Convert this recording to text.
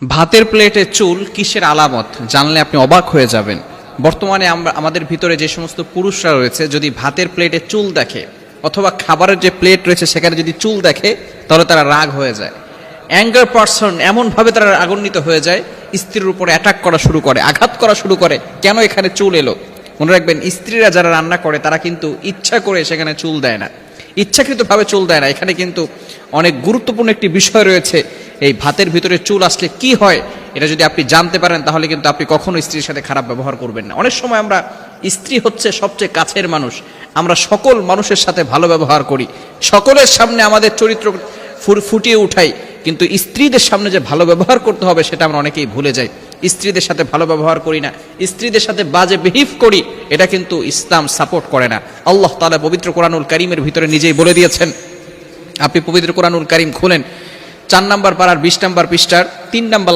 ভাতের প্লেটে চুল কিসের আলামত জানলে আপনি অবাক হয়ে যাবেন। বর্তমানে আমাদের ভিতরে যে সমস্ত পুরুষরা রয়েছে, যদি ভাতের প্লেটে চুল দেখে অথবা খাবারের যে প্লেট রয়েছে সেখানে যদি চুল দেখে, তাহলে তারা রাগ হয়ে যায়। অ্যাঙ্গার পারসন, এমনভাবে তারা রাগান্বিত হয়ে যায়, স্ত্রীর উপরে অ্যাটাক করা শুরু করে, আঘাত করা শুরু করে। কেন এখানে চুল এলো? মনে রাখবেন, স্ত্রীরা যারা রান্না করে তারা কিন্তু ইচ্ছা করে সেখানে চুল দেয় না, ইচ্ছাকৃতভাবে চুল দেয় না। এখানে কিন্তু অনেক গুরুত্বপূর্ণ একটি বিষয় রয়েছে। এই ভাতের ভিতরে চুল আসলে কি হয়, এটা যদি আপনি জানতে পারেন তাহলে কিন্তু আপনি কখনো স্ত্রীর সাথে খারাপ ব্যবহার করবেন না। অনেক সময় আমরা, স্ত্রী হচ্ছে সবচেয়ে কাছের মানুষ, আমরা সকল মানুষের সাথে ভালো ব্যবহার করি, সকলের সামনে আমাদের চরিত্র ফুটিয়ে উঠাই, কিন্তু স্ত্রীদের সামনে যে ভালো ব্যবহার করতে হবে সেটা আমরা অনেকেই ভুলে যাই। স্ত্রীদের সাথে ভালো ব্যবহার করি না, স্ত্রীদের সাথে বাজে বিহেভ করি, এটা কিন্তু ইসলাম সাপোর্ট করে না। আল্লাহ তাআলা পবিত্র কোরআনুল কারীমের ভিতরে নিজেই বলে দিয়েছেন। আপনি পবিত্র কোরআনুল কারীম খুলেন, 4 নম্বর পারার 20 নম্বর পৃষ্ঠার 3 নম্বর